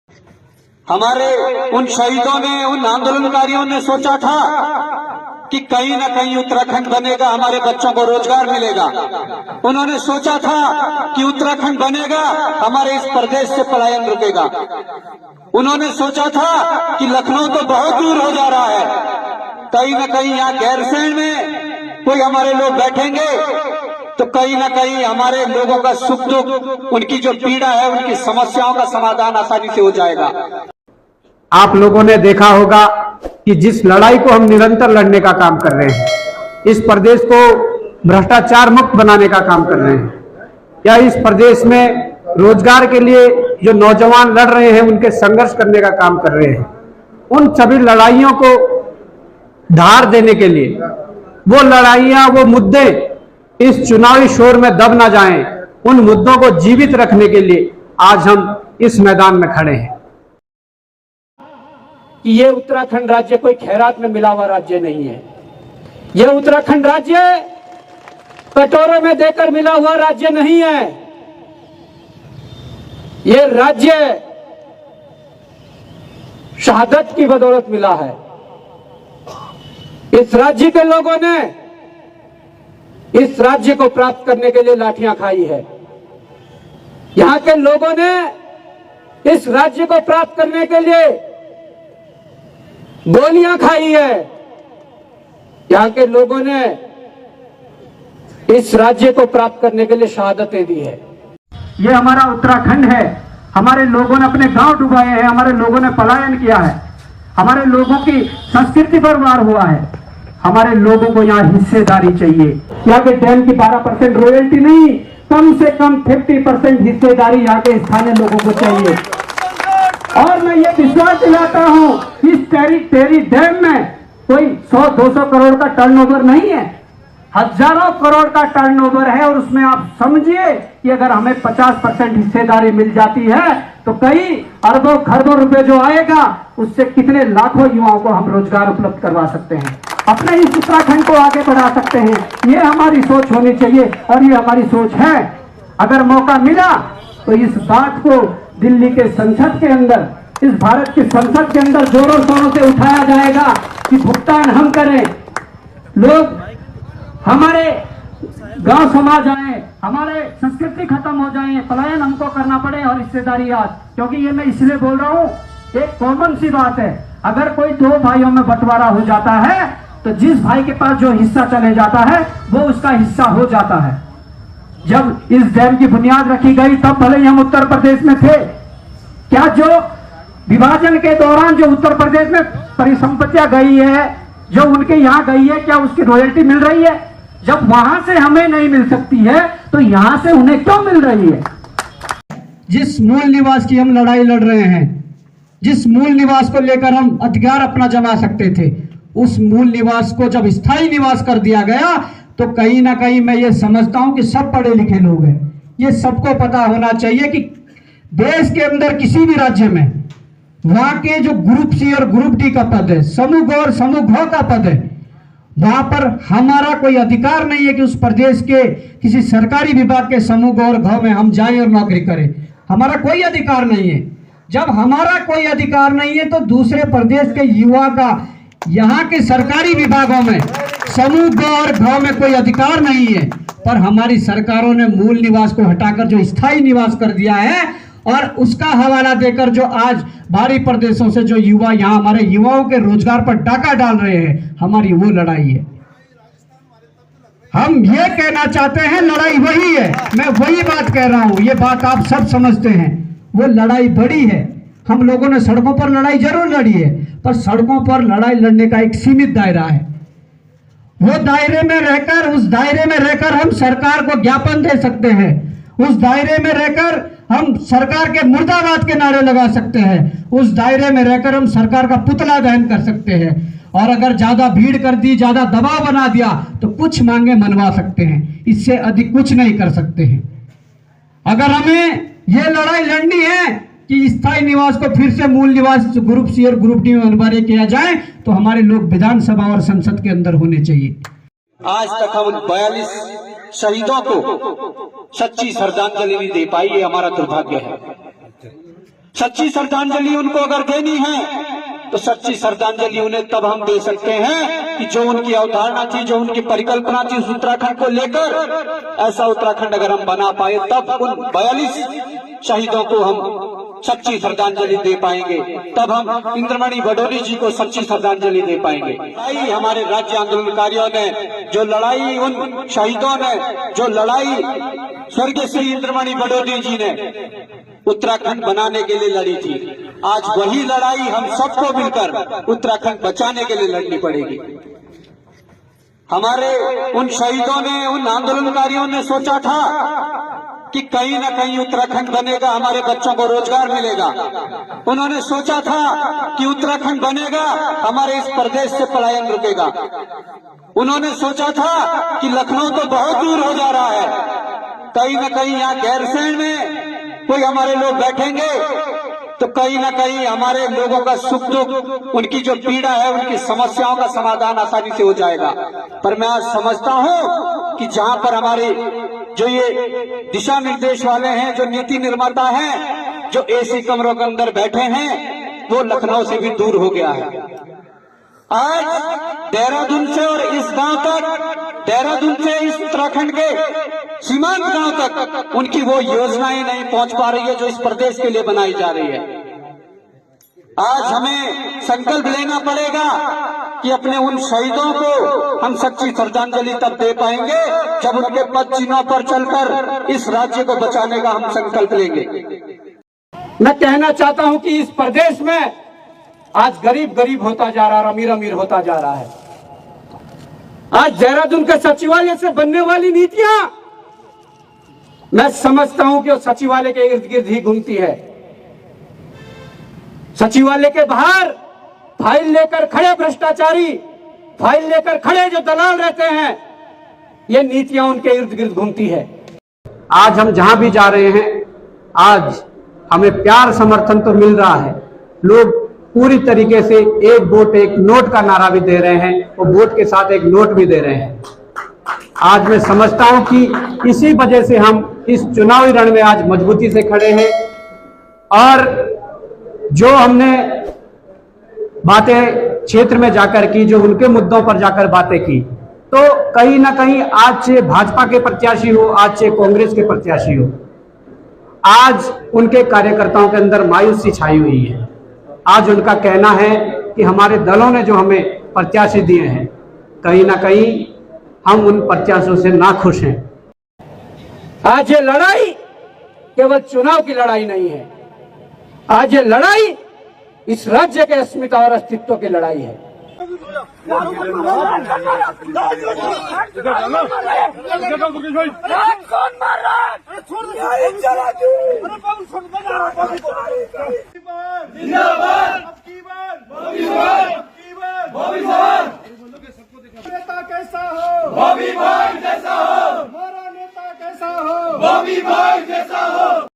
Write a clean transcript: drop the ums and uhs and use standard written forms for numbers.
हमारे उन शहीदों ने, उन आंदोलनकारियों ने सोचा था कि कहीं ना कहीं उत्तराखंड बनेगा, हमारे बच्चों को रोजगार मिलेगा। उन्होंने सोचा था कि उत्तराखंड बनेगा, हमारे इस प्रदेश से पलायन रुकेगा। उन्होंने सोचा था कि लखनऊ तो बहुत दूर हो जा रहा है, कहीं ना कहीं यहाँ गैरसैंण में कोई हमारे लोग बैठेंगे तो कहीं ना कहीं हमारे लोगों का सुख दुख, उनकी जो पीड़ा है, उनकी समस्याओं का समाधान आसानी से हो जाएगा। आप लोगों ने देखा होगा कि जिस लड़ाई को हम निरंतर लड़ने का काम कर रहे हैं, इस प्रदेश को भ्रष्टाचार मुक्त बनाने का काम कर रहे हैं, या इस प्रदेश में रोजगार के लिए जो नौजवान लड़ रहे हैं उनके संघर्ष करने का काम कर रहे हैं, उन सभी लड़ाइयों को धार देने के लिए, वो लड़ाइयां, वो मुद्दे इस चुनावी शोर में दब ना जाएं, उन मुद्दों को जीवित रखने के लिए आज हम इस मैदान में खड़े हैं। ये उत्तराखंड राज्य कोई खैरात में मिला हुआ राज्य नहीं है। यह उत्तराखंड राज्य कटोरे में देकर मिला हुआ राज्य नहीं है। यह राज्य शहादत की बदौलत मिला है। इस राज्य के लोगों ने इस राज्य को प्राप्त करने के लिए लाठियां खाई है। यहां के लोगों ने इस राज्य को प्राप्त करने के लिए गोलियां खाई है। यहां के लोगों ने इस राज्य को प्राप्त करने के लिए शहादतें दी है। ये हमारा उत्तराखंड है। हमारे लोगों ने अपने गांव डुबाए हैं, हमारे लोगों ने पलायन किया है, हमारे लोगों की संस्कृति पर वार हुआ है। हमारे लोगों को यहाँ हिस्सेदारी चाहिए। यहाँ के डैम की 12% रॉयल्टी नहीं, कम से कम 50% हिस्सेदारी यहाँ के स्थानीय लोगों को चाहिए। और मैं ये विश्वास दिलाता हूँ, इस टेरी डैम में कोई 100-200 करोड़ का टर्नओवर नहीं है, हजारों करोड़ का टर्नओवर है। और उसमें आप समझिए कि अगर हमें 50% हिस्सेदारी मिल जाती है तो कई अरबों खरबों रुपए जो आएगा, उससे कितने लाखों युवाओं को हम रोजगार उपलब्ध करवा सकते हैं, अपने इस उत्तराखंड को आगे बढ़ा सकते हैं। ये हमारी सोच होनी चाहिए और ये हमारी सोच है। अगर मौका मिला तो इस बात को दिल्ली के संसद के अंदर, इस भारत की संसद के अंदर जोरों शोरों से उठाया जाएगा कि भुगतान हम करें, लोग हमारे गांव समाज आए, हमारे संस्कृति खत्म हो जाए, पलायन हमको करना पड़े और हिस्सेदारी आज। क्योंकि ये मैं इसलिए बोल रहा हूँ, एक कॉमन सी बात है, अगर कोई दो भाइयों में बंटवारा हो जाता है तो जिस भाई के पास जो हिस्सा चले जाता है वो उसका हिस्सा हो जाता है। जब इस डैम की बुनियाद रखी गई तब भले ही हम उत्तर प्रदेश में थे, क्या जो विभाजन के दौरान जो उत्तर प्रदेश में परिसंपत्तियां गई है, जो उनके यहाँ गई है, क्या उसकी रॉयल्टी मिल रही है? जब वहां से हमें नहीं मिल सकती है तो यहां से उन्हें क्यों मिल रही है? जिस मूल निवास की हम लड़ाई लड़ रहे हैं, जिस मूल निवास को लेकर हम अधिकार अपना जमा सकते थे, उस मूल निवास को जब स्थायी निवास कर दिया गया तो कहीं ना कहीं मैं ये समझता हूं कि सब पढ़े लिखे लोग हैं। ये सबको पता होना चाहिए कि देश के अंदर किसी भी राज्य में वहां के जो ग्रुप सी और ग्रुप डी का पद है, समूह ग और समूह घ का पद है, वहां पर हमारा कोई अधिकार नहीं है कि उस प्रदेश के किसी सरकारी विभाग के समूह ग और घ में हम जाएं और नौकरी करें। हमारा कोई अधिकार नहीं है। जब हमारा कोई अधिकार नहीं है तो दूसरे प्रदेश के युवा का यहाँ के सरकारी विभागों में समूह ग और घ में कोई अधिकार नहीं है। पर हमारी सरकारों ने मूल निवास को हटाकर जो स्थायी निवास कर दिया है और उसका हवाला देकर जो आज बाहरी प्रदेशों से जो युवा यहाँ हमारे युवाओं के रोजगार पर डाका डाल रहे हैं, हमारी वो लड़ाई है। हम ये कहना चाहते हैं, लड़ाई वही है, मैं वही बात कह रहा हूं, ये बात आप सब समझते हैं। वो लड़ाई बड़ी है। हम लोगों ने सड़कों पर लड़ाई जरूर लड़ी है, पर सड़कों पर लड़ाई लड़ने का एक सीमित दायरा है। वो दायरे में रहकर, उस दायरे में रहकर हम सरकार को ज्ञापन दे सकते हैं, उस दायरे में रहकर हम सरकार के मुर्दाबाद के नारे लगा सकते हैं, उस दायरे में रहकर हम सरकार का पुतला दहन कर सकते हैं। और अगर ज्यादा भीड़ कर दी, ज्यादा दबाव बना दिया तो कुछ मांगे मनवा सकते हैं, इससे अधिक कुछ नहीं कर सकते हैं। अगर हमें यह लड़ाई लड़नी है कि स्थायी निवास को फिर से मूल निवास ग्रुप सी और ग्रुप डी में अनिवार्य किया जाए तो हमारे लोग विधानसभा और संसद के अंदर होने चाहिए। आज तक हम 42 शहीदों को सच्ची श्रद्धांजलि नहीं दे पाई, ये हमारा दुर्भाग्य है। सच्ची श्रद्धांजलि उनको अगर देनी है तो सच्ची श्रद्धांजलि उन्हें तब हम दे सकते हैं कि जो उनकी अवधारणा थी, जो उनकी परिकल्पना थी उस उत्तराखंड को लेकर, ऐसा उत्तराखंड अगर हम बना पाए तब उन 42 शहीदों को हम सच्ची श्रद्धांजलि दे पाएंगे, तब हम इंद्रमणि भदौरी जी को सच्ची श्रद्धांजलि दे पाएंगे। हमारे राज्य आंदोलनकारियों ने जो लड़ाई, उन शहीदों ने जो लड़ाई स्वर्गीय श्री इंद्रमणि भदौरी जी ने उत्तराखंड बनाने के लिए लड़ी थी, आज वही लड़ाई हम सबको मिलकर उत्तराखंड बचाने के लिए लड़नी पड़ेगी। हमारे उन शहीदों ने, उन आंदोलनकारियों ने सोचा था कि कहीं ना कहीं उत्तराखंड बनेगा, हमारे बच्चों को रोजगार मिलेगा। उन्होंने सोचा था कि उत्तराखंड बनेगा, हमारे इस प्रदेश से पलायन रुकेगा। उन्होंने सोचा था कि लखनऊ तो बहुत दूर हो जा रहा है, कहीं ना कहीं यहाँ गैरसैंण में कोई हमारे लोग बैठेंगे तो कहीं ना कहीं हमारे लोगों का सुख दुख, उनकी जो पीड़ा है, उनकी समस्याओं का समाधान आसानी से हो जाएगा। पर मैं आज समझता हूं कि जहां पर हमारे जो ये दिशा निर्देश वाले हैं, जो नीति निर्माता हैं, जो एसी कमरों के अंदर बैठे हैं, वो लखनऊ से भी दूर हो गया है। आज देहरादून से और इस गांव तक, देहरादून से इस उत्तराखंड के सीमांत गांव तक उनकी वो योजनाएं नहीं पहुंच पा रही है जो इस प्रदेश के लिए बनाई जा रही है। आज हमें संकल्प लेना पड़ेगा कि अपने उन शहीदों को हम सच्ची श्रद्धांजलि तब दे पाएंगे जब उनके पद चिन्हों पर चलकर इस राज्य को बचाने का हम संकल्प लेंगे। मैं कहना चाहता हूं कि इस प्रदेश में आज गरीब गरीब होता जा रहा है, अमीर अमीर होता जा रहा है। आज देहरादून के सचिवालय से बनने वाली नीतियां मैं समझता हूं कि वो सचिवालय के इर्द गिर्द ही घूमती है। सचिवालय के बाहर फाइल लेकर खड़े भ्रष्टाचारी, फाइल लेकर खड़े जो दलाल रहते हैं, ये नीतियां उनके इर्द गिर्द घूमती है। आज हम जहां भी जा रहे हैं, आज हमें प्यार समर्थन तो मिल रहा है। लोग पूरी तरीके से एक वोट एक नोट का नारा भी दे रहे हैं और वोट के साथ एक नोट भी दे रहे हैं। आज मैं समझता हूं कि इसी वजह से हम इस चुनावी रण में आज मजबूती से खड़े हैं और जो हमने बातें क्षेत्र में जाकर की, जो उनके मुद्दों पर जाकर बातें की, तो कहीं ना कहीं आज से भाजपा के प्रत्याशी हो, आज से कांग्रेस के प्रत्याशी हो, आज उनके कार्यकर्ताओं के अंदर मायूसी छाई हुई है। आज उनका कहना है कि हमारे दलों ने जो हमें प्रत्याशी दिए हैं, कहीं ना कहीं हम उन प्रत्याशियों से नाखुश हैं। आज ये लड़ाई केवल चुनाव की लड़ाई नहीं है, आज ये लड़ाई इस राज्य के अस्मिता और अस्तित्व की लड़ाई है। नेता कैसा हो, बॉबी भाई जैसा हो, हमारा नेता कैसा हो, बॉबी भाई जैसा हो।